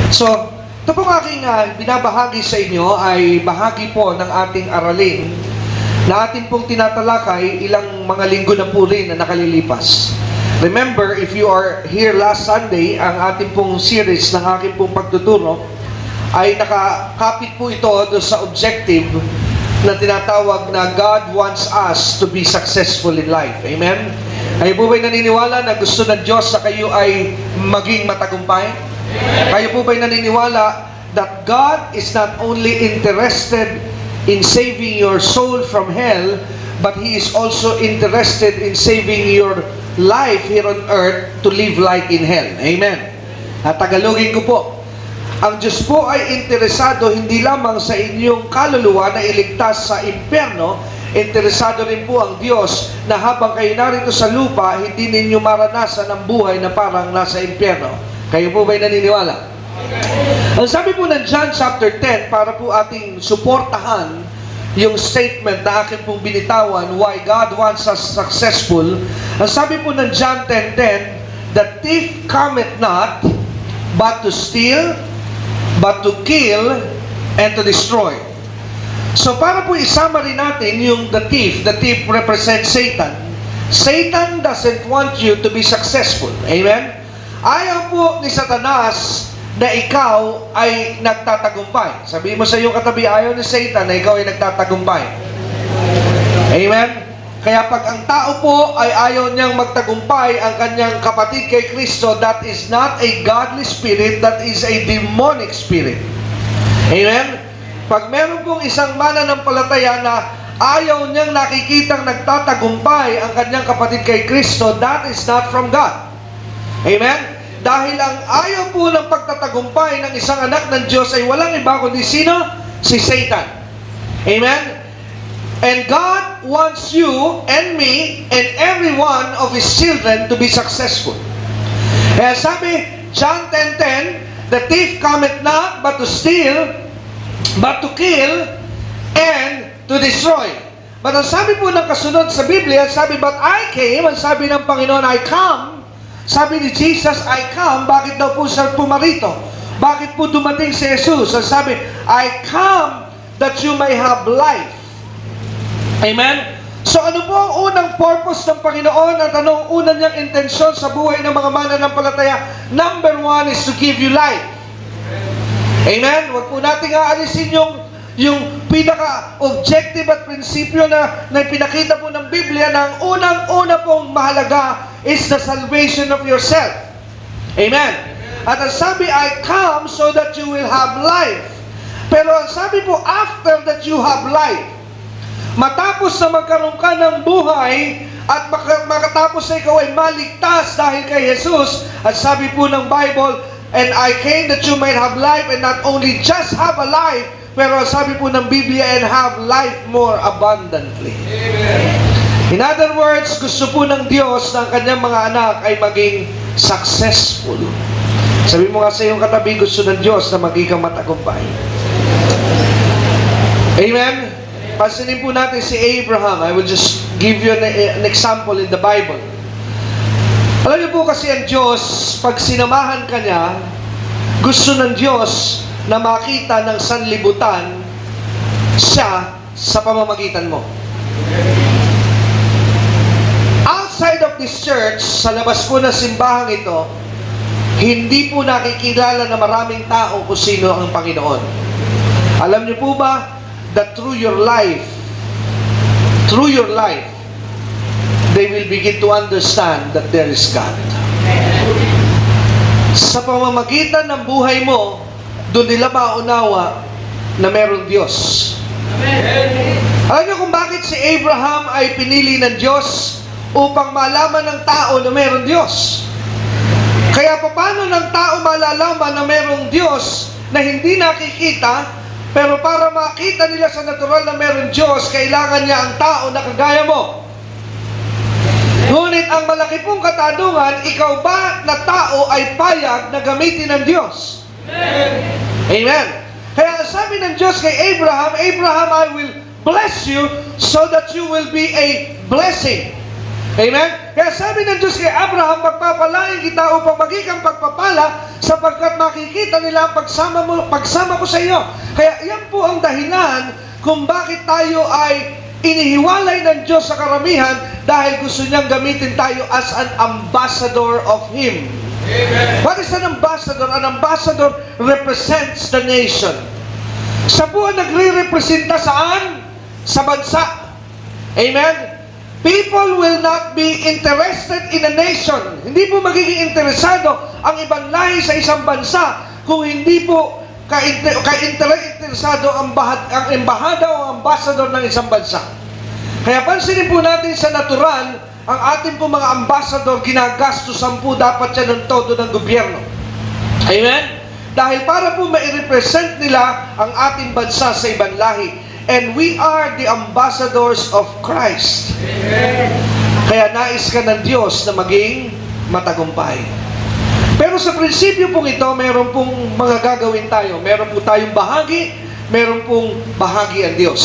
So, ito pong aking binabahagi sa inyo ay bahagi po ng ating aralin na ating pong tinatalakay ilang mga linggo na po rin na nakalilipas. Remember, if you are here last Sunday, ang ating pong series ng aking pong pagtuturo ay nakakapit po ito doon sa objective na tinatawag na God wants us to be successful in life. Amen? Kayo po ba'y naniniwala na gusto ng Diyos na kayo ay maging matagumpay? Kayo po ba'y naniniwala that God is not only interested in saving your soul from hell, but He is also interested in saving your life here on earth to live like in hell. Amen. At Tagalogin ko po, ang Diyos po ay interesado hindi lamang sa inyong kaluluwa na iligtas sa impyerno, interesado rin po ang Diyos na habang kayo narito sa lupa, hindi ninyo maranasan ang buhay na parang nasa impyerno. Kayo po ba'y naniniwala? Ang sabi po ng John chapter 10, para po ating suportahan yung statement na akin pong binitawan, why God wants us successful. Ang sabi po ng John 10:10, the thief cometh not, but to steal, but to kill, and to destroy. So para po i-summary natin yung the thief represents Satan. Satan doesn't want you to be successful. Amen? Ayaw po ni Satanas na ikaw ay nagtatagumpay. Sabihin mo sa iyong katabi, ayaw ni Satan na ikaw ay nagtatagumpay. Amen? Kaya pag ang tao po ay ayaw niyang magtagumpay ang kanyang kapatid kay Kristo, that is not a godly spirit, that is a demonic spirit. Amen? Pag meron pong isang mananampalataya na ayaw niyang nakikitang nagtatagumpay ang kanyang kapatid kay Kristo, that is not from God. Amen? Dahil ang ayaw po ng pagtatagumpay ng isang anak ng Diyos ay walang iba kundi sino? Si Satan. Amen? And God wants you and me and every one of His children to be successful. Kaya sabi, John 10:10, the thief cometh not but to steal, but to kill, and to destroy. But ang sabi po ng kasunod sa Biblia, sabi, but I came, ang sabi ng Panginoon, I come. Sabi ni Jesus, I come. Bakit daw po siya pumarito? Bakit po dumating si Jesus? Ang sabi, I come that you may have life. Amen? So ano po ang unang purpose ng Panginoon at anong unang niyang intensyon sa buhay ng mga mananampalataya? Number one is to give you life. Amen? Huwag po natin aalisin yung pinaka-objective at prinsipyo na pinakita po ng Biblia na ang unang-una pong mahalaga is the salvation of yourself. Amen? At ang sabi, I come so that you will have life. Pero ang sabi po, after that you have life, matapos na magkaroon ka ng buhay at makatapos na ikaw ay maligtas dahil kay Jesus, at sabi po ng Bible, and I came that you might have life, and not only just have a life, pero sabi po ng Biblia, and have life more abundantly. Amen. In other words, gusto po ng Diyos na ang kanyang mga anak ay maging successful. Sabi mo nga sa iyong katabi, gusto ng Diyos na maging kang matagumpay. Amen? Pansinin po natin si Abraham. I will just give you an example in the Bible. Alam niyo po kasi ang Diyos, pag sinamahan ka niya, gusto ng Diyos na makita ng sanlibutan siya sa pamamagitan mo. Outside of this church, sa labas po na simbahang ito, hindi po nakikilala na maraming tao kung sino ang Panginoon. Alam niyo po ba that through your life, they will begin to understand that there is God. Sa pamamagitan ng buhay mo, doon nila maunawa na merong Diyos. Alam niyo kung bakit si Abraham ay pinili ng Diyos? Upang malaman ng tao na mayroong Diyos. Kaya paano ng tao malalaman na mayroong Diyos na hindi nakikita, pero para makita nila sa natural na mayroong Diyos, kailangan niya ang tao na kagaya mo. Ngunit ang malaki pong katanungan, ikaw ba na tao ay payag na gamitin ng Diyos? Amen. Amen. Kaya sabi ng Diyos kay Abraham, I will bless you so that you will be a blessing. Amen? Kaya sabi ng Diyos kay Abraham, pagpapalain kita upang maging kang pagpapala sapagkat makikita nila ang pagsama ko sa iyo. Kaya yan po ang dahilan kung bakit tayo ay inihiwalay ng Diyos sa karamihan dahil gusto niyang gamitin tayo as an ambassador of Him. Amen. What is an ambassador? An ambassador represents the nation. Siya po ang nagre-representa saan? Sa bansa. Amen? People will not be interested in a nation. Hindi po magiging interesado ang ibang lahi sa isang bansa kung hindi po interesado ang embahada o ambassador ng isang bansa. Kaya pansinin po natin sa natural, ang ating po mga ambassador, ginagastusan po dapat yan ng todo ng gobyerno. Amen? Dahil para po ma-represent nila ang ating bansa sa ibang lahi. And we are the ambassadors of Christ. Amen. Kaya nais ka ng Diyos na maging matagumpay. Pero sa prinsipyo pong ito, meron pong mga gagawin tayo. Meron po tayong bahagi, meron pong bahagi ang Diyos.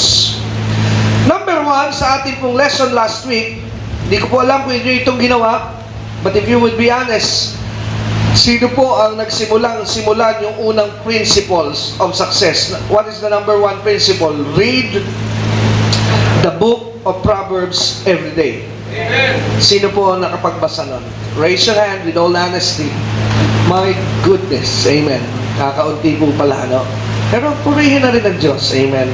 Number 1, sa ating pong lesson last week, hindi ko po alam kung inyo itong ginawa, but if you would be honest, sino po ang simulan yung unang principles of success? What is the number 1 principle? Read the book of Proverbs every day. Amen. Sino po ang nakapagbasa nun? Raise your hand with all honesty. My goodness. Amen. Kakaunti po pala, no? Pero purihin na rin ng Diyos. Amen.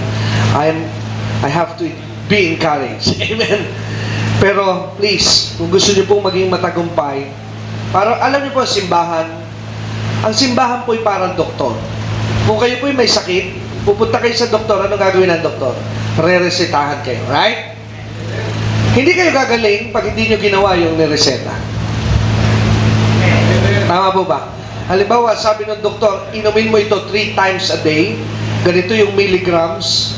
I have to be encouraged. Amen. Pero please, kung gusto niyo pong maging matagumpay, para alam niyo po ang simbahan po ay parang doktor. Kung kayo po ay may sakit, pupunta kayo sa doktor, ano gagawin ng doktor? Re-resetahan kayo, right? Hindi kayo gagaling pag hindi nyo ginawa yung nireseta. Tama po ba? Halimbawa, sabi ng doktor, inumin mo ito 3 times a day. Ganito yung milligrams,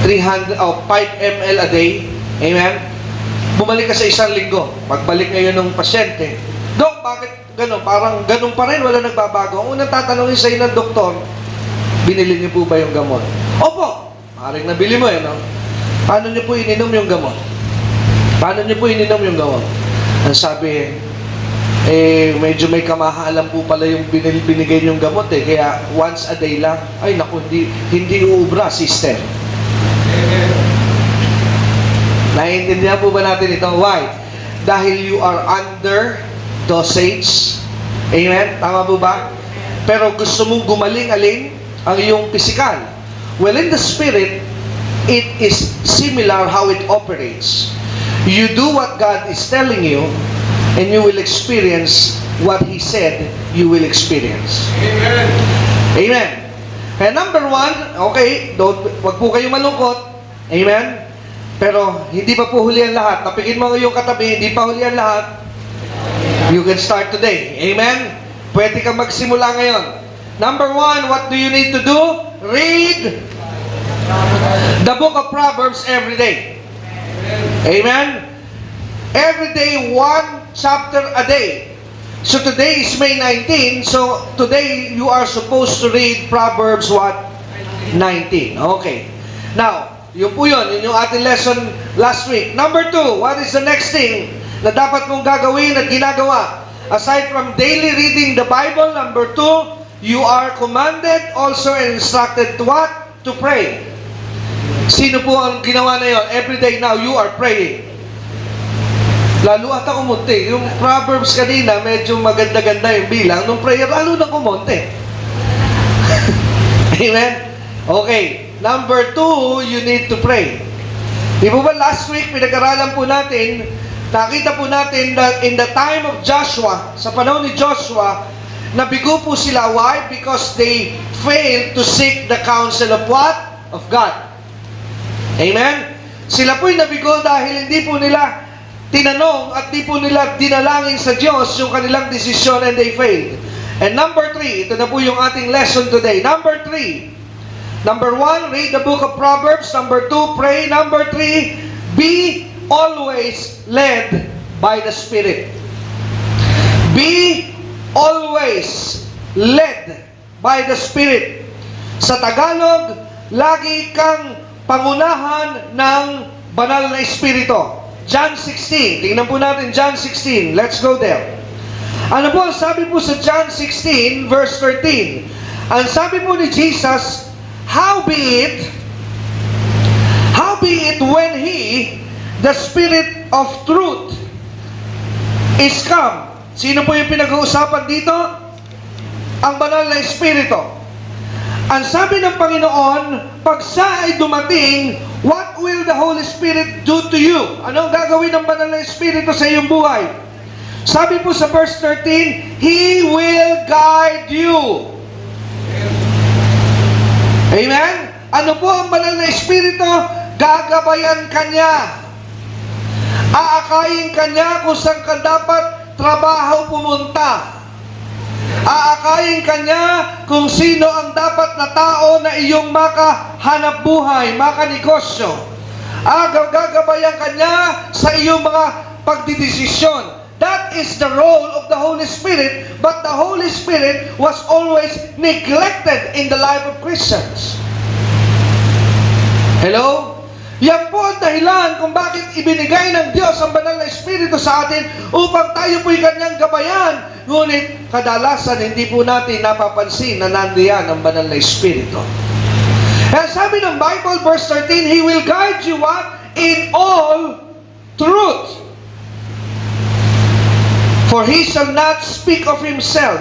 5 ml a day. Amen? Bumalik ka sa 1 linggo. Pagbalik ngayon ng pasyente, Dok, bakit gano'n? Parang gano'n pa rin, wala nagbabago. Ang unang tatanungin sa ng doktor, binili niyo po ba yung gamot? Opo! Maring nabili mo no? Paano niyo po ininom yung gamot? Paano niyo po ininom yung gamot? Ang sabi, medyo may kamahalan po pala yung binigay niyong gamot kaya once a day lang. Ay naku, hindi uubra, sister. Naiintindihan po ba natin ito? Why? Dahil you are under dosage. Amen? Tama po ba? Pero gusto mong gumaling-alin ang iyong physical. Well, in the spirit, it is similar how it operates. You do what God is telling you, and you will experience what He said you will experience. Amen. Amen. Kaya number 1, okay, wag po kayo malungkot. Amen? Pero hindi pa po huli ang lahat. Tapikin mo yung katabi, hindi pa huli ang lahat. You can start today. Amen? Pwede kang magsimula ngayon. Number 1, what do you need to do? Read the book of Proverbs every day. Amen? Every day, 1 chapter a day. So today is May 19. So today, you are supposed to read Proverbs what? 19. Okay. Now, yun po yun. Yun yung ating lesson last week. Number 2, what is the next thing na dapat mong gagawin at ginagawa? Aside from daily reading the Bible, number 2, you are commanded also and instructed to what? To pray. Sino po ang ginawa na yun? Every day now, you are praying. Lalo ata kumunti. Yung Proverbs kanina, medyo maganda-ganda yung bilang. Nung prayer, lalo na kumunti. Amen? Okay. Number 2, you need to pray. Di ba last week, pinag-aralan po natin, nakita po natin that in the time of Joshua, sa panahon ni Joshua, nabigo po sila. Why? Because they failed to seek the counsel of what? Of God. Amen? Sila po'y nabigo dahil hindi po nila tinanong at di po nila dinalangin sa Diyos yung kanilang desisyon and they failed. And number 3, ito na po yung ating lesson today. Number 3, number 1, read the book of Proverbs. Number 2, pray. Number 3, be always led by the Spirit. Be always led by the Spirit. Sa Tagalog, lagi kang pangunahan ng banal na Espiritu. John 16. Tingnan po natin John 16. Let's go there. Ano po, sabi po sa John 16, verse 13. Ang sabi po ni Jesus, Howbeit, when He, the Spirit of truth, is come. Sino po yung pinag-uusapan dito? Ang banal na Espiritu. Ang sabi ng Panginoon, pag siya ay dumating, what will the Holy Spirit do to you? Anong gagawin ng banal na Espiritu sa iyong buhay? Sabi po sa verse 13, He will guide you. Amen? Ano po ang banal na Espiritu? Gagabayan ka niya. Aakayin ka niya kung saan ka dapat trabaho pumunta. Aakayin ka niya kung sino ang dapat na tao na iyong makahanap buhay, makanegosyo. Gagabayan ka niya sa iyong mga pagdidesisyon. That is the role of the Holy Spirit, but the Holy Spirit was always neglected in the life of Christians. Hello? Yan po ang dahilan kung bakit ibinigay ng Diyos ang banal na Espiritu sa atin upang tayo po'y kanyang gabayan. Ngunit kadalasan hindi po natin napapansin na nandiyan ang banal na Espiritu. Kaya sabi ng Bible, verse 13, He will guide you what? In all truth. For He shall not speak of Himself,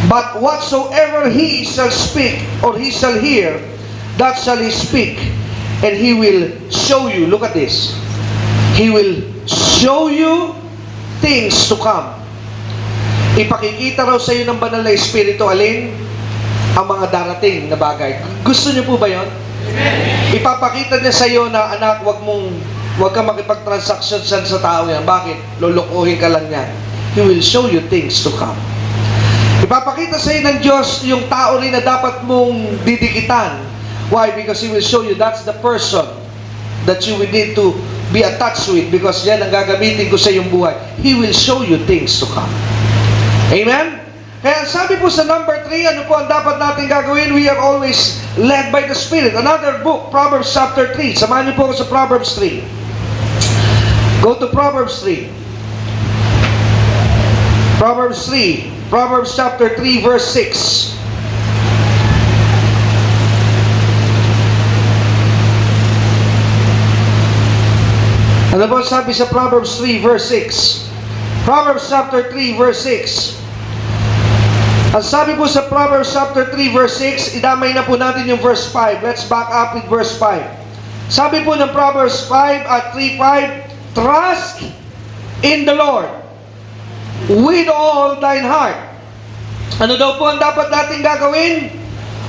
but whatsoever He shall speak, or He shall hear, that shall He speak. And He will show you, look at this, He will show you things to come. Ipakikita raw sa iyo ng banal na Espiritu, alin? Ang mga darating na bagay. Gusto niyo po ba yon? Ipapakita niya sa iyo na, anak, wag kang makipag-transaction sa tao yan. Bakit? Lulukuhin ka lang yan. He will show you things to come. Ipapakita sa iyo ng Diyos yung tao rin na dapat mong didikitan. Why? Because He will show you that's the person that you will need to be attached with, because yan ang gagamitin ko sa iyong buhay. He will show you things to come. Amen? Kaya sabi po sa number 3, ano po ang dapat natin gagawin? We are always led by the Spirit. Another book, Proverbs chapter 3. Samahan niyo po ako sa Proverbs 3. Go to Proverbs 3. Proverbs 3. Proverbs chapter 3 verse 6. Ano po sabi sa Proverbs 3 verse 6? Proverbs chapter 3 verse 6. Ang sabi po sa Proverbs chapter 3 verse 6, idamay na po natin yung verse 5. Let's back up with verse 5. Sabi po ng Proverbs 5 at 3:5, trust in the Lord with all thine heart. Ano daw po ang dapat natin gagawin?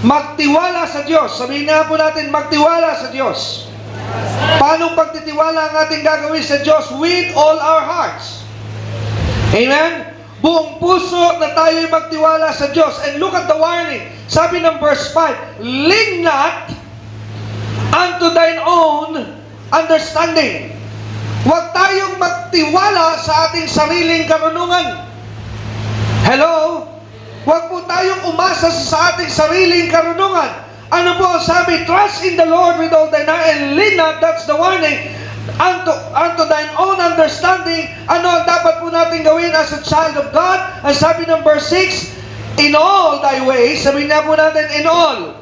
Magtiwala sa Diyos. Sabihin nga po natin, magtiwala sa Diyos. Paano pagtitiwala ang ating gagawin sa Diyos? With all our hearts. Amen? Buong puso na tayo'y magtiwala sa Diyos. And look at the warning. Sabi ng verse 5, lean not unto thine own understanding. Huwag tayong magtiwala sa ating sariling karunungan. Hello? Huwag po tayong umasa sa ating sariling karunungan. Ano po sabi? Trust in the Lord with all thine heart and lean not, that's the warning, unto thine own understanding. Ano ang dapat po natin gawin as a child of God? Ang sabi ng verse 6, in all thy ways, sabi na po natin, in all.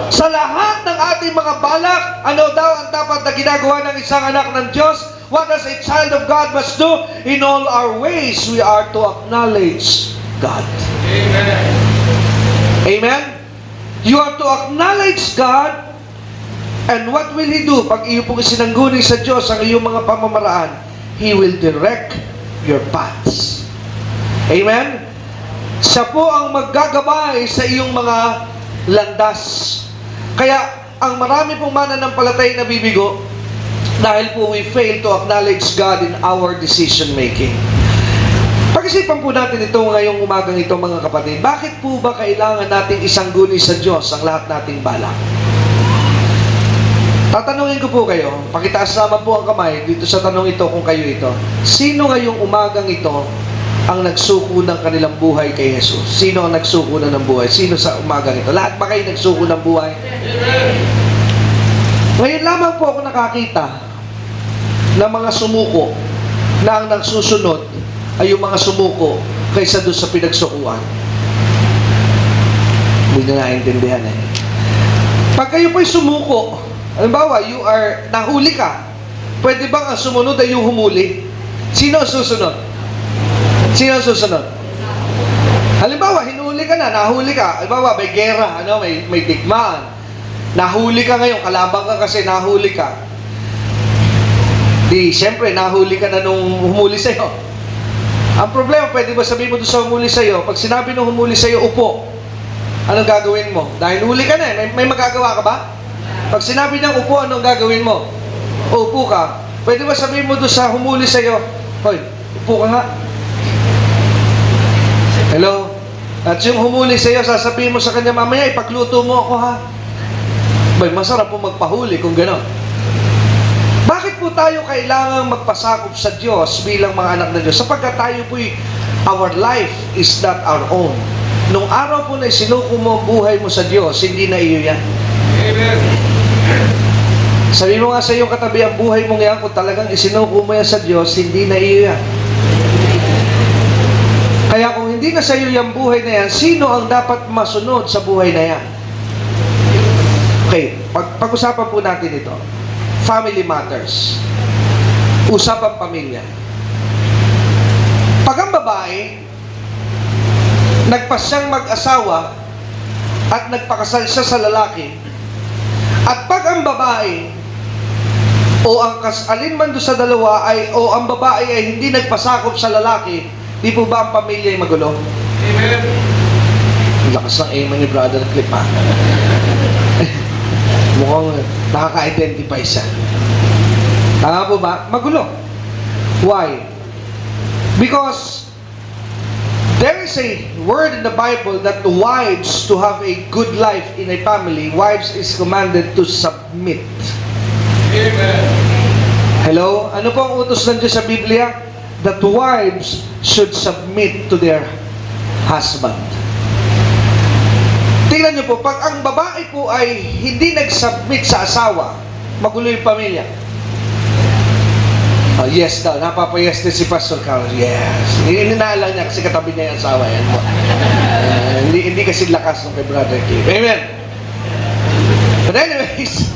Sa lahat ng ating mga balak, ano daw ang dapat na ginagawa ng isang anak ng Diyos? What does a child of God must do? In all our ways, we are to acknowledge God. Amen. Amen? You are to acknowledge God, and what will He do? Pag iyo pong isinangguni sa Diyos ang iyong mga pamamaraan, He will direct your paths. Amen? Siya po ang maggagabay sa iyong mga landas. Kaya, ang marami pong mananampalatay na bibigo, dahil po we fail to acknowledge God in our decision making. Pag-isipan po natin ito ngayong umagang ito, mga kapatid. Bakit po ba kailangan nating isangguni sa Diyos ang lahat nating balak? Tatanungin ko po kayo, pakitaas naman po ang kamay dito sa tanong ito kung kayo ito. Sino ngayong umagang ito ang nagsuko ng kanilang buhay kay Jesus? Sino ang nagsuko na ng buhay? Sino sa umagang ito? Lahat ba kayo nagsuko ng buhay? Ngayon lamang po ako nakakita na mga sumuko na ang nagsusunod ay yung mga sumuko kaysa doon sa pinagsukuan. Hindi na naintindihan eh. Pag kayo po'y sumuko, halimbawa, nahuli ka, pwede bang ang sumunod ay yung humuli? Sino ang susunod? Sino ang susunod? Halimbawa, hinuli ka na, nahuli ka. Halimbawa, may gera, may digmaan. Nahuli ka ngayon, kalabang ka kasi nahuli ka. Di, siyempre, nahuli ka na nung humuli sa'yo. Ang problema, pwede ba sabihin mo doon sa humuli sa'yo, pag sinabi nung humuli sa'yo, upo, anong gagawin mo? Dahil huli ka na eh, may magagawa ka ba? Pag sinabi niyang upo, anong gagawin mo? Upo ka. Pwede ba sabihin mo doon sa humuli sa'yo, hoy, upo ka nga. Hello? At yung humuli sa'yo, sasabihin mo sa kanya, mamaya ipagluto mo ako ha. Bay, masarap po magpahuli kung gano'n. Bakit po tayo kailangang magpasakop sa Diyos bilang mga anak ng Diyos? Sapagkat tayo po'y, our life is not our own. Nung araw po na isinuko mo ang buhay mo sa Diyos, hindi na iyo yan. Amen. Sabi mo nga sa iyong katabi, ang buhay mong yan, kung talagang isinuko mo yan sa Diyos, hindi na iyo yan. Kaya kung hindi na sa iyo yung buhay na yan, sino ang dapat masunod sa buhay na yan? Okay, pag-usapan po natin ito. Family matters. Usapang pamilya. Pag ang babae, nagpasyang mag-asawa at nagpakasal siya sa lalaki, at pag ang babae o ang alin man doon sa dalawa o ang babae ay hindi nagpasakop sa lalaki, di po ba ang pamilya ay magulo? Amen. Lakas ng amen ni Brother Clip ha. Mukhang nakaka-identify siya. Tama po ba? Magulo. Why? Because there is a word in the Bible that the wives to have a good life in a family, wives is commanded to submit. Amen. Hello? Ano po ang utos ng Diyos sa Biblia? That wives should submit to their husband. Tingnan niyo po, pag ang babae po ay hindi nag-submit sa asawa, magulo yung pamilya. Oh, yes daw, napapayes din si Pastor Carl. Yes. Ininaalang niya kasi katabi niya yung asawa. Yan po. Hindi kasi lakas ng kay Brother Keith. Amen. But anyways,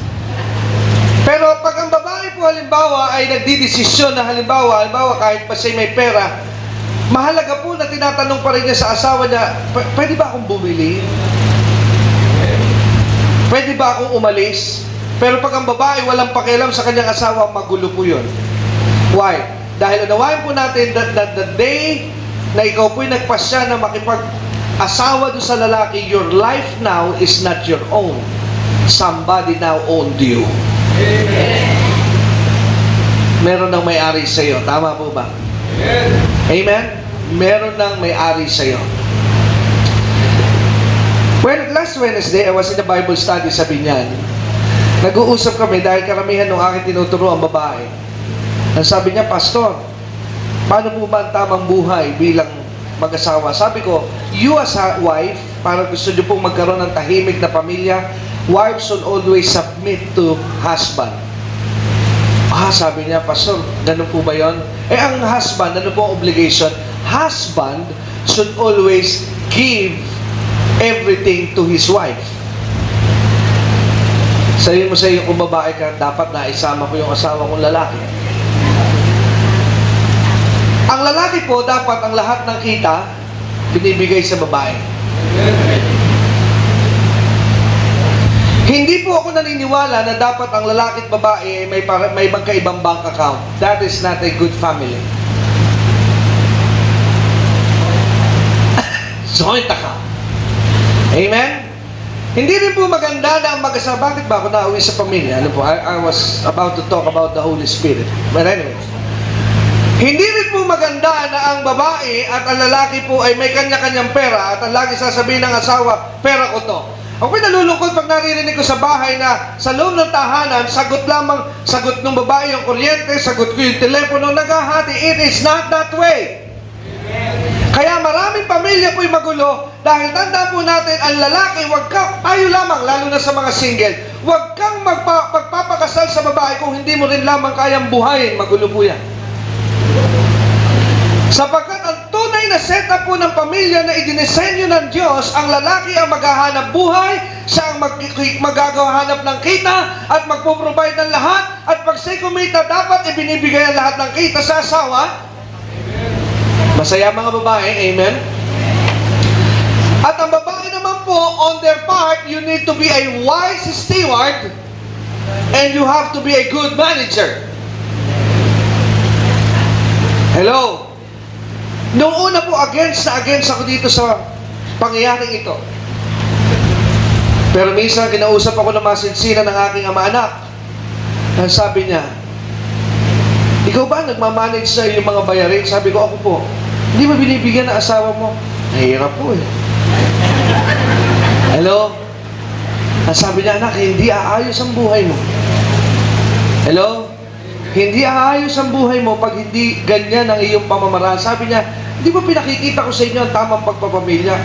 pero pag ang babae po halimbawa ay nagdidesisyon na halimbawa kahit pa siya may pera, mahalaga po na tinatanong pa rin niya sa asawa niya, pwede ba akong bumili? Pwede ba akong umalis? Pero pag ang babae walang pakialam sa kanyang asawa, magulo po yun. Why? Dahil unawain po natin that the day na ikaw po'y nagpasya na makipag-asawa doon sa lalaki, your life now is not your own. Somebody now owned you. Amen. Meron ng may-ari sa iyo. Tama po ba? Amen. Amen? Meron ng may-ari sa iyo. Well, last Wednesday, I was in a Bible study sa Binyan. Nag-uusap kami dahil karamihan ng aking tinuturo ang babae. Ang sabi niya, Pastor, paano po ba ang tamang buhay bilang mag-asawa? Sabi ko, you as a wife, para gusto niyo pong magkaroon ng tahimik na pamilya, wives should always submit to husband. Sabi niya, Pastor, ganun po ba yun? Ang husband, ano po ang obligation? Husband should always give everything to his wife. Sabihin mo sa iyo, kung babae ka, dapat na isama ko yung asawa kong lalaki. Ang lalaki po, dapat ang lahat ng kita, binibigay sa babae. Hindi po ako naniniwala na dapat ang lalaki at babae ay may magkaibang bank account. That is not a good family. Joint account. Amen? Hindi rin po maganda na ang mag-asawa. Bakit ba ako nauwi sa pamilya? Ano po? I was about to talk about the Holy Spirit. But anyway, hindi rin po maganda na ang babae at ang lalaki po ay may kanya-kanyang pera at ang lagi sasabihin ng asawa, pera ko to. Ako'y nalulungkot pag naririnig ko sa bahay na sa loob ng tahanan, sagot ng babae yung kuryente, sagot ko yung telepono, naghahati. It is not that way. Kaya maraming pamilya po'y magulo dahil tanda po natin, ang lalaki, tayo lamang, lalo na sa mga single, huwag kang magpapakasal sa babae kung hindi mo rin lamang kayang buhayin. Magulo po yan. Sapagkat ang tunay na setup po ng pamilya na idinisenyo ng Diyos, ang lalaki ang maghahanap buhay, siya ang magagahanap ng kita at magpo-provide ng lahat, at pag siya kumita, dapat ibinibigay ang lahat ng kita sa asawa. Masaya mga babae, amen? At ang babae naman po, on their part, you need to be a wise steward and you have to be a good manager. Hello? Noong una po, against ako dito sa pangyayaring ito. Pero minsan, kinausap ako ng masinsinan ng aking ama-anak. Ang sabi niya, ikaw ba nagmamanage sa iyong mga bayarin? Sabi ko, ako po. Hindi mo binibigyan ng asawa mo? Nahirap po eh. Hello? Ang sabi niya, anak, hindi aayos ang buhay mo. Hello? Hindi aayos ang buhay mo pag hindi ganyan ang iyong pamamaraan. Sabi niya, di ba pinakikita ko sa inyo ang tamang pagpapamilya?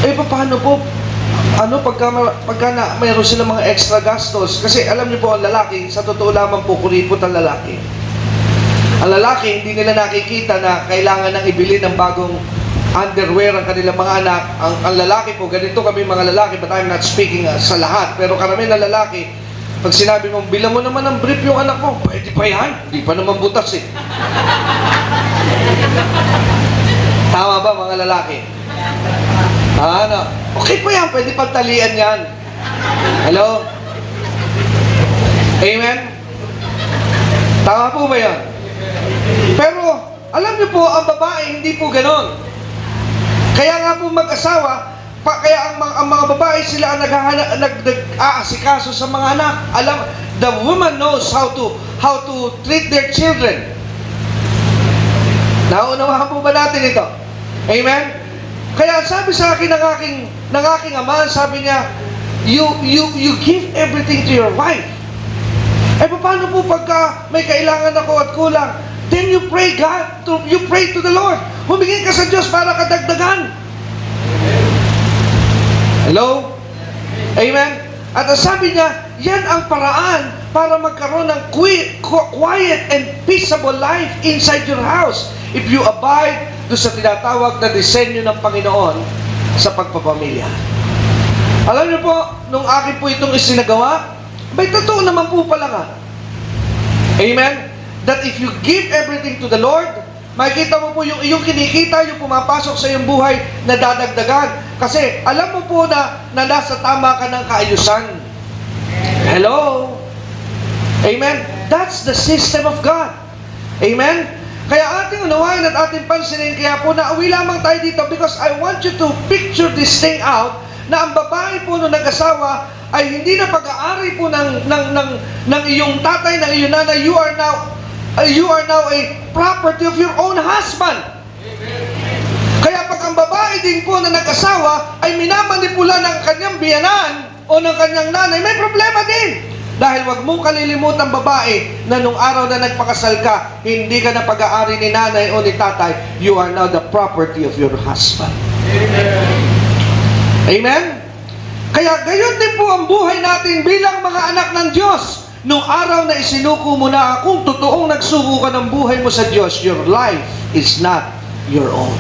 Eh, paano po? Pagka mayroon silang mga extra gastos? Kasi alam niyo po, ang lalaki, sa totoo lamang po, kuripot ang lalaki. Ang lalaki, hindi nila nakikita na kailangan nang ibili ng bagong underwear ang kanilang mga anak. Ang lalaki po, ganito kami mga lalaki, but I'm not speaking sa lahat. Pero karamihan ng lalaki, pag sinabi mong, bilang mo naman ng brief yung anak mo, pwede pa yan. Di pa naman butas eh. Tama ba mga lalaki? Ano? Okay pa yan, pwede pagtalian yan. Hello? Amen? Tama po ba yan? Pero, alam niyo po, ang babae, hindi po ganon. Kaya nga po mag-asawa, kaya ang mga babae sila ang nag-aasikaso sa mga anak. The woman knows how to treat their children. Nauunawaan po ba natin ito? Amen? Kaya sabi sa akin ng aking ama, sabi niya, you give everything to your wife. Eh paano po pagka may kailangan ako at kulang? Then you pray you pray to the Lord. Humingi ka sa Diyos para kadagdagan. Hello? Amen? At ang sabi niya, yan ang paraan para magkaroon ng quiet and peaceable life inside your house if you abide do sa tinatawag na disenyo ng Panginoon sa pagpapamilya. Alam niyo po, nung akin po itong isinagawa, may totoo naman po pala nga. Amen? That if you give everything to the Lord, makikita mo po yung iyong kinikita, yung pumapasok sa iyong buhay na dadagdagan. Kasi alam mo po na nasa tama ka ng kaayusan. Hello? Amen? That's the system of God. Amen? Kaya ating unawain at ating pansinin, kaya po nauwi lamang tayo dito because I want you to picture this thing out na ang babae po nung nag-asawa ay hindi na pag-aari po ng iyong tatay, ng iyong nanay. You are now a property of your own husband. Kaya pag ang babae din po na nag-asawa ay minamanipula ng kanyang biyanan o ng kanyang nanay, may problema din. Dahil wag mong kalilimutan babae na nung araw na nagpakasal ka, hindi ka na pag-aari ni nanay o ni tatay. You are now the property of your husband. Amen? Kaya gayon din po ang buhay natin bilang mga anak ng Diyos. Nung araw na isinuko mo na, kung totoong nagsuko ka ng buhay mo sa Diyos, your life is not your own.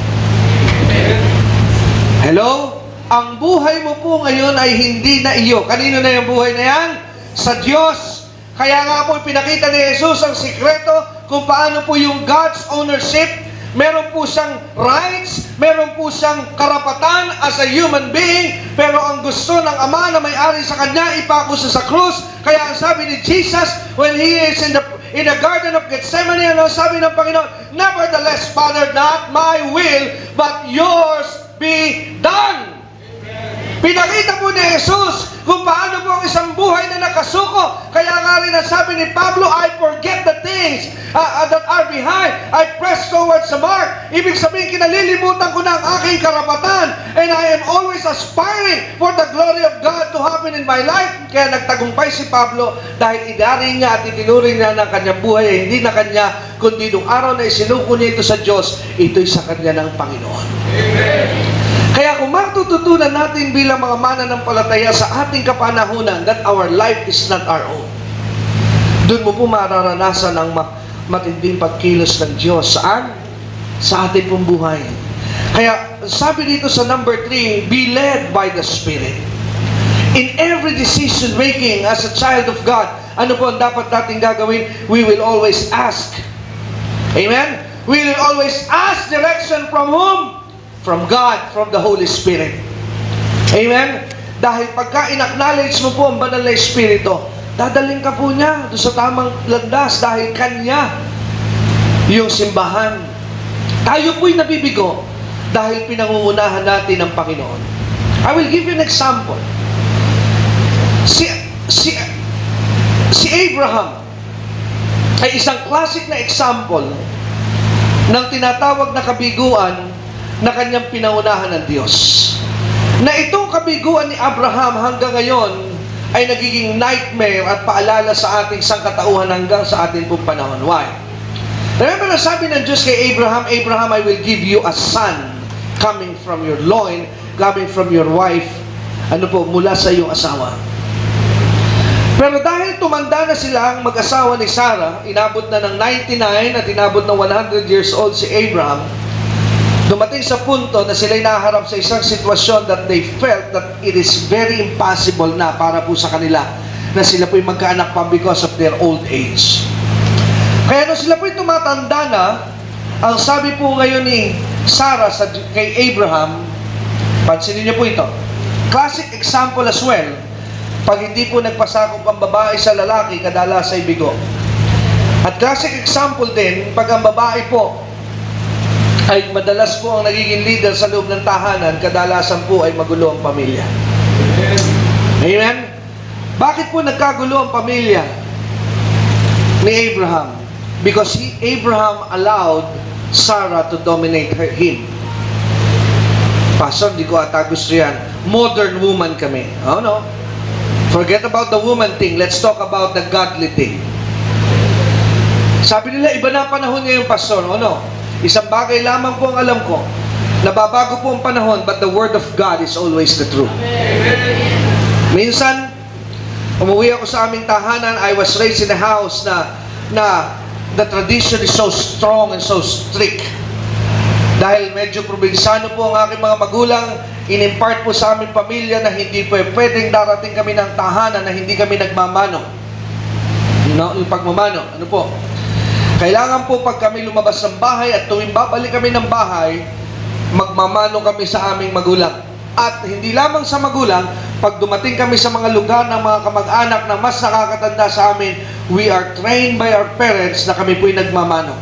Hello? Ang buhay mo po ngayon ay hindi na iyo. Kanino na yung buhay na yan? Sa Diyos. Kaya nga po pinakita ni Jesus ang sikreto kung paano po yung God's ownership. Meron po siyang rights, meron po siyang karapatan as a human being, pero ang gusto ng Ama na may-ari sa Kanya, ipako sa krus. Kaya ang sabi ni Jesus, when He is in the Garden of Gethsemane, ano sabi ng Panginoon? Nevertheless, Father, not my will, but yours be done. Pinakita po ni Jesus kung paano po ang isang buhay na nakasuko. Kaya nga rin ang sabi ni Pablo, I forget the things that are behind. I press towards the mark. Ibig sabihin, kinalilimutan ko na ang aking karapatan. And I am always aspiring for the glory of God to happen in my life. Kaya nagtagumpay si Pablo dahil idari niya at itinuring niya ng kanyang buhay ay hindi na kanya, kundi nung araw na isinuko niya ito sa Diyos, ito'y sa kanya ng Panginoon. Amen. Kaya kung matututunan natin bilang mga mananampalataya sa ating kapanahunan that our life is not our own, doon mo po mararanasan ang matinding pagkilos ng Diyos. Saan? Sa ating pong buhay. Kaya sabi dito sa number 3, be led by the Spirit. In every decision making as a child of God, ano po ang dapat natin gagawin? We will always ask. Amen? We will always ask direction from whom? From God, from the Holy Spirit. Amen? Dahil pagka in-acknowledge mo po ang banal na Espiritu, dadaling ka po niya doon sa tamang landas dahil Kanya yung simbahan. Tayo po'y nabibigo dahil pinangungunahan natin ang Panginoon. I will give you an example. Si Abraham ay isang classic na example ng tinatawag na kabiguan na kanyang pinaunahan ng Diyos. Na itong kabiguan ni Abraham hanggang ngayon ay nagiging nightmare at paalala sa ating sangkatauhan hanggang sa ating pong panahon. Why? Remember na sabi ng Diyos kay Abraham, Abraham, I will give you a son coming from your loin, coming from your wife, mula sa iyong asawa. Pero dahil tumanda na sila ang mag-asawa ni Sarah, inabot na ng 99 at inabot ng 100 years old si Abraham, dumating sa punto na sila'y naharap sa isang sitwasyon that they felt that it is very impossible na para po sa kanila na sila po'y magkaanak pa because of their old age. Kaya nung sila po'y tumatanda na, ang sabi po ngayon ni Sarah kay Abraham, pansinin niyo po ito, classic example as well, pag hindi po nagpasakop ang babae sa lalaki, kadalas ay bigo. At classic example din, pag ang babae po ay madalas po ang nagiging leader sa loob ng tahanan, kadalasan po ay magulo ang pamilya. Amen? Bakit po nagkagulo ang pamilya ni Abraham? Because Abraham allowed Sarah to dominate him. Pastor, di ko ata gusto yan. Modern woman kami. Oh no. Forget about the woman thing. Let's talk about the godly thing. Sabi nila, iba na panahon ngayon, Pastor. Oh no. Isang bagay lamang po ang alam ko, nababago po ang panahon, but the Word of God is always the truth. Minsan, umuwi ako sa aming tahanan, I was raised in a house na the tradition is so strong and so strict. Dahil medyo probinsyano po ang aking mga magulang, in-impart po sa aming pamilya na hindi po pwedeng darating kami ng tahanan na hindi kami nagmamano. Yung pagmamano, ano po? Kailangan po pag kami lumabas ng bahay at tuwing babalik kami ng bahay, magmamano kami sa aming magulang. At hindi lamang sa magulang, pag dumating kami sa mga lugar ng mga kamag-anak na mas nakakatanda sa amin, we are trained by our parents na kami po'y nagmamano.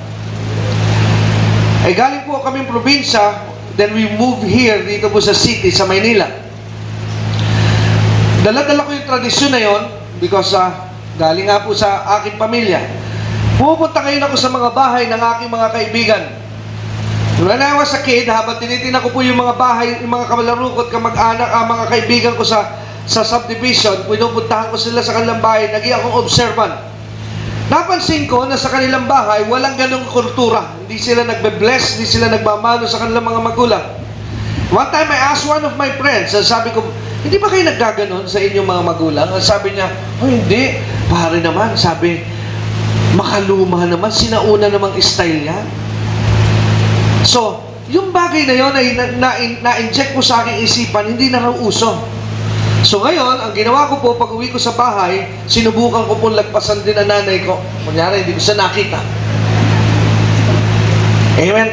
Ay galing po kaming probinsya, then we move here, dito po sa city, sa Maynila. Dala-dala ko yung tradisyon na yon because galing nga po sa aking pamilya. Pupunta ngayon ako sa mga bahay ng aking mga kaibigan. When I was a kid, habang tinitingnan ko po yung mga bahay, yung mga kamalaro ko at kamag-anak, mga kaibigan ko sa subdivision, pinupuntahan ko sila sa kanilang bahay, naging akong observant. Napansin ko na sa kanilang bahay, walang ganong kultura. Hindi sila nagbe-bless, hindi sila nagmamano sa kanilang mga magulang. One time I asked one of my friends, sabi ko, hindi ba kayo naggaganon sa inyong mga magulang? Sabi niya, oh hindi, pare naman, sabi, makaluma naman, sinauna namang style yan. So, yung bagay na yun ay na-inject mo sa aking isipan, hindi na raw uso. So ngayon, ang ginawa ko po, pag uwi ko sa bahay, sinubukan ko po lagpasan din ang nanay ko. Kunyari, hindi ko siya nakita. Amen.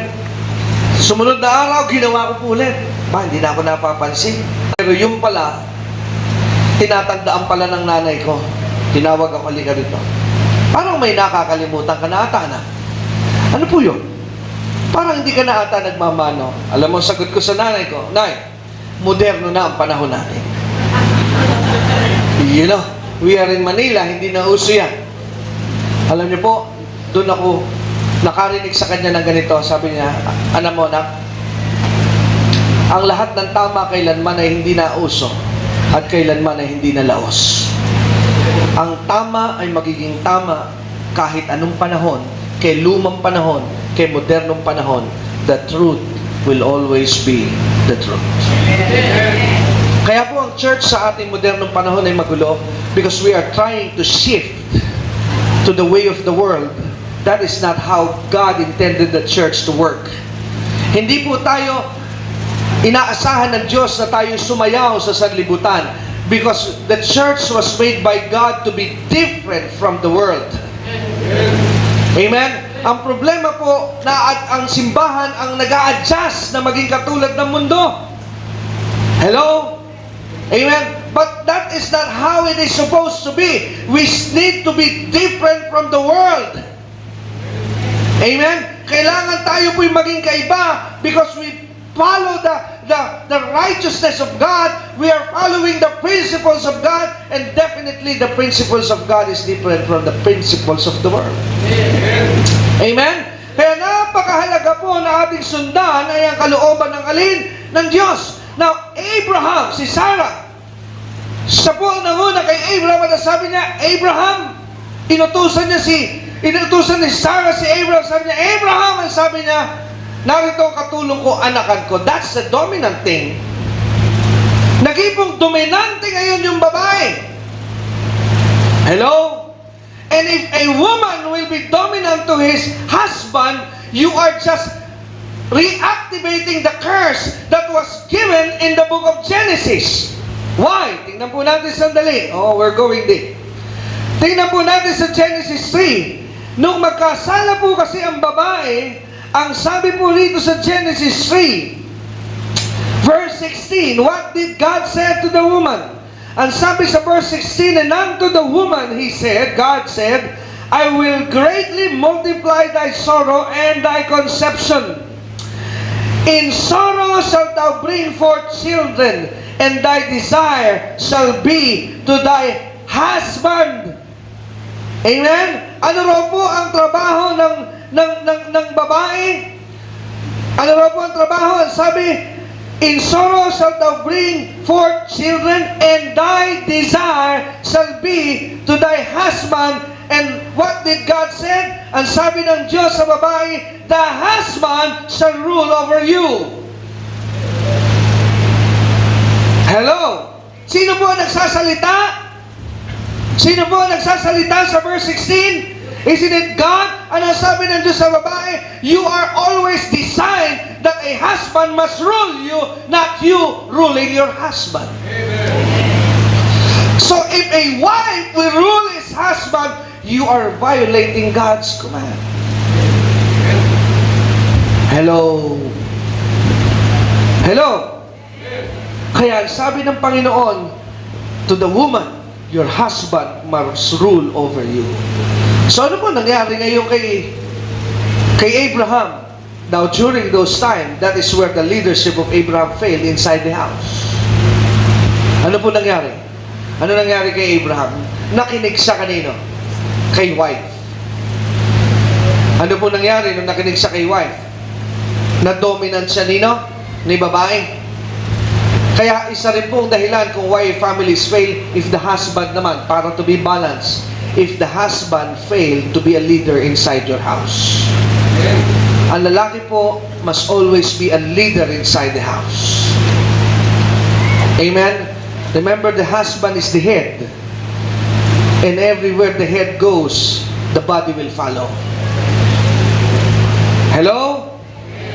Sumunod na araw, ginawa ko po ulit. Hindi na ako napapansin. Pero yung pala, tinatandaan pala ng nanay ko. Tinawag ako, halika dito. Parang may nakakalimutan ka na ata na. Ano po yun? Parang hindi ka na ata nagmamano. Alam mo, sagot ko sa nanay ko, Nay, moderno na ang panahon natin. You know, we are in Manila, hindi na uso yan. Alam niyo po, doon ako nakarinig sa kanya ng ganito. Sabi niya, alam mo na, ang lahat ng tama kailanman ay hindi na uso at kailanman ay hindi na laos. Ang tama ay magiging tama kahit anong panahon, kay lumang panahon, kay modernong panahon. The truth will always be the truth. Kaya po ang church sa ating modernong panahon ay magulo because we are trying to shift to the way of the world. That is not how God intended the church to work. Hindi po tayo inaasahan ng Diyos na tayo sumayaw sa sanlibutan because the church was made by God to be different from the world. Amen? Ang problema po na ang simbahan ang nag-a-adjust na maging katulad ng mundo. Hello? Amen? But that is not how it is supposed to be. We need to be different from the world. Amen? Kailangan tayo po'y maging kaiba because we follow the righteousness of God. We are following the principles of God, and definitely the principles of God is different from the principles of the world. Amen? Kaya napakahalaga po na ating sundan ay ang kalooban ng alin? Ng Diyos. Now, Abraham, si Sarah, siya po ang nanguna kay Abraham at sabi niya, Abraham, inutusan ni Sarah si Abraham, sabi niya, Abraham, ang sabi niya, narito ang katulong ko, anakan ko. That's the dominant thing. Naging dominante ngayon yung babae. Hello? And if a woman will be dominant to his husband, you are just reactivating the curse that was given in the book of Genesis. Why? Tingnan po natin sandali. Oh, we're going there. Tingnan po natin sa Genesis 3. Nung magkasala po kasi ang babae, ang sabi po rito sa Genesis 3, verse 16, what did God say to the woman? Ang sabi sa verse 16, and unto the woman, God said, I will greatly multiply thy sorrow and thy conception. In sorrow shalt thou bring forth children, and thy desire shall be to thy husband. Amen? Ano raw po ang trabaho ng babae? Ano raw po ang trabaho? Ang sabi, in sorrow shalt thou bring forth children, and thy desire shall be to thy husband. And what did God say? Ang sabi ng Diyos sa babae, the husband shall rule over you. Hello? Sino po ang nagsasalita? Sino po ang nagsasalita sa verse 16? Isn't it God? Ano sabi ng Diyos sa babae? You are always designed that a husband must rule you, not you ruling your husband. So if a wife will rule his husband, you are violating God's command. Hello? Hello? Kaya sabi ng Panginoon to the woman, your husband must rule over you. So ano po nangyari ngayon kay Abraham? Now during those times, that is where the leadership of Abraham failed inside the house. Ano po nangyari? Ano nangyari kay Abraham? Nakinig sa kanino? Kay wife. Ano po nangyari nung nakinig sa kay wife? Na-dominant siya nino? Ni babae. Kaya isa rin pong dahilan kung why families fail if the husband naman, para to be balanced, if the husband failed to be a leader inside your house. Ang lalaki po must always be a leader inside the house. Amen? Remember, the husband is the head. And everywhere the head goes, the body will follow. Hello?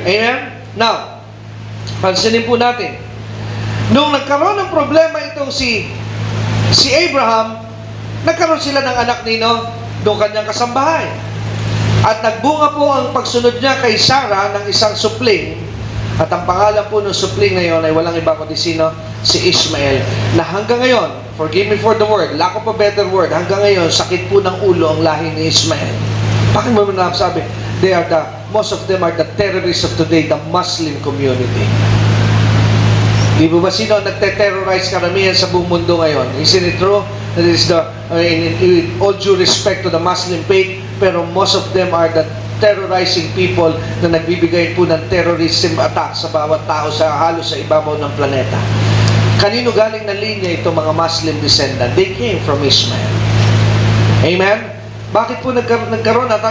Amen? Now, pansinin po natin. Nung nagkaroon ng problema itong si Abraham, nagkaroon sila ng anak nino doon kanyang kasambahay. At nagbunga po ang pagsunod niya kay Sarah ng isang supling. At ang pangalan po ng supling ngayon ay walang iba kundi sino? Si Ishmael. Na hanggang ngayon, forgive me for the word, lack of a better word, hanggang ngayon, sakit po ng ulo ang lahi ni Ishmael. Bakit mo sabi? Most of them are the terrorists of today, the Muslim community. Di ba sino ang nagte-terrorize karamihan sa buong mundo ngayon? Isn't it true? That is in all due respect to the Muslim faith, pero most of them are the terrorizing people na nagbibigay po ng terrorism attack sa bawat tao sa halos sa ibabaw ng planeta. Kanino galing na linya ito mga Muslim descendant? They came from Ishmael. Amen? Bakit po nagkaroon at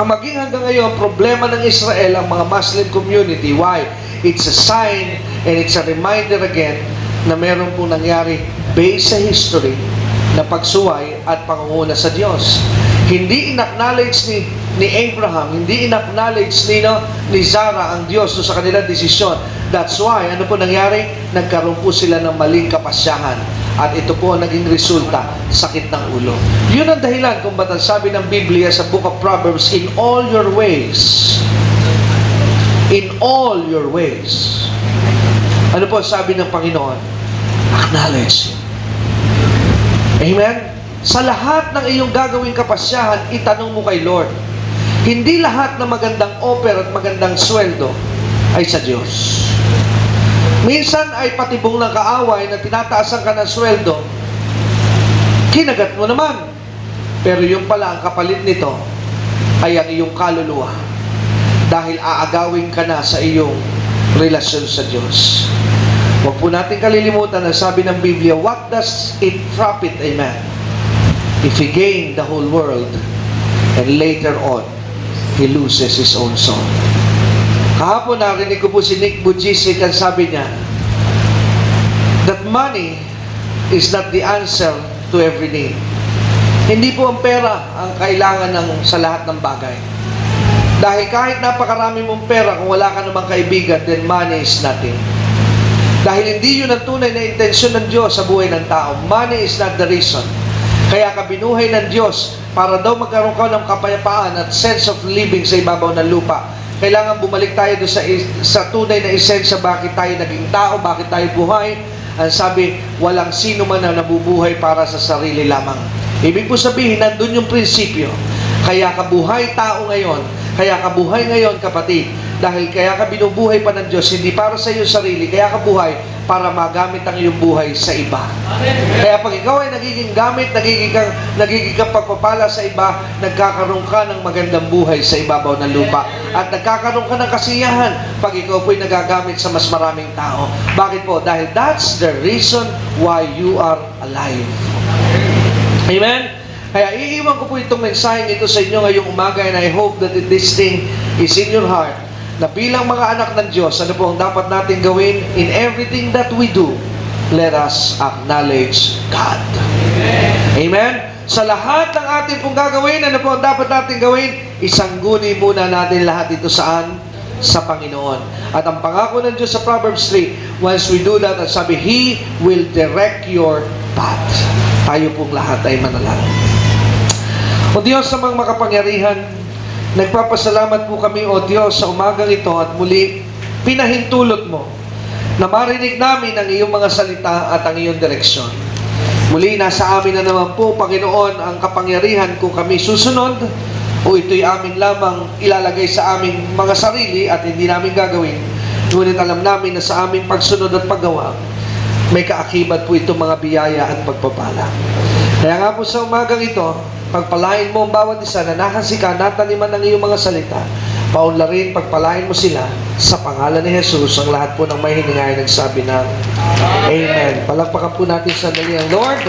maging hanggang ngayon problema ng Israel ang mga Muslim community? Why? It's a sign and it's a reminder again na meron po nangyari based sa history na pagsuway at pangunguna sa Diyos. Hindi in-acknowledge ni Abraham, hindi in-acknowledge ni Sarah ang Diyos sa kanilang desisyon. That's why, ano po nangyari? Nagkaroon po sila ng maling kapasyahan. At ito po ang naging resulta, sakit ng ulo. Yun ang dahilan kung ba't ang sabi ng Biblia sa Book of Proverbs, in all your ways, in all your ways. Ano po sabi ng Panginoon? Acknowledge Him. Amen? Sa lahat ng iyong gagawing kapasyahan, itanong mo kay Lord. Hindi lahat ng magandang offer at magandang sweldo ay sa Diyos. Minsan ay patibong ng kaaway na tinataasan ka ng sweldo, kinagat mo naman. Pero yung pala ang kapalit nito ay ang iyong kaluluwa. Dahil aagawin ka na sa iyong relasyon sa Diyos. Huwag po natin kalilimutan na sabi ng Biblia, what does it profit a man if he gain the whole world and later on he loses his own soul? Kahapon narinig ko po si Nick Bujicic ang sabi niya that money is not the answer to every need. Hindi po ang pera ang kailangan sa lahat ng bagay. Dahil kahit napakarami mong pera, kung wala ka namang kaibigan, then money is nothing. Dahil hindi yun ang tunay na intensyon ng Diyos sa buhay ng tao. Money is not the reason. Kaya ka binuhay ng Diyos para daw magkaroon ka ng kapayapaan at sense of living sa ibabaw ng lupa. Kailangan bumalik tayo doon sa tunay na esensya, bakit tayo naging tao, bakit tayo buhay. Ang sabi, walang sino man na nabubuhay para sa sarili lamang. Ibig po sabihin, nandun yung prinsipyo. Kaya ka buhay tao ngayon, kaya ka buhay ngayon kapatid, dahil kaya ka binubuhay pa ng Diyos, hindi para sa iyong sarili, kaya ka buhay para magamit ang iyong buhay sa iba. Kaya pag ikaw ay nagiging gamit, nagiging kang pagpapala sa iba, nagkakaroon ka ng magandang buhay sa ibabaw ng lupa. At nagkakaroon ka ng kasiyahan pag ikaw po'y nagagamit sa mas maraming tao. Bakit po? Dahil that's the reason why you are alive. Amen? Kaya iiwan ko po itong mensaheng ito sa inyo ngayong umaga, and I hope that this thing is in your heart, na bilang mga anak ng Diyos, ano po ang dapat natin gawin? In everything that we do, let us acknowledge God. Amen? Sa lahat ng ating pong gagawin, ano po ang dapat natin gawin? Isangguni muna natin lahat ito saan? Sa Panginoon. At ang pangako ng Diyos sa Proverbs 3, once we do that, sabi, He will direct your path. Tayo pong lahat ay manalangin. O Diyos sa mga makapangyarihan, nagpapasalamat po kami, O Diyos, sa umagang ito at muli pinahintulot mo na marinig namin ang iyong mga salita at ang iyong direksyon. Muli, nasa amin na naman po, Panginoon, ang kapangyarihan kung kami susunod o ito'y amin lamang ilalagay sa aming mga sarili at hindi namin gagawin. Ngunit alam namin na sa aming pagsunod at paggawa, may kaakibat po itong mga biyaya at pagpapala. Kaya nga po sa umagang ito, pagpalain mo ang bawat isa na nakasika, nataniman ng iyong mga salita, paunlarin, pagpalain mo sila sa pangalan ni Jesus. Ang lahat po ng may hiningay nagsabi ng Amen. Palakpakan po natin sandali ang Lord.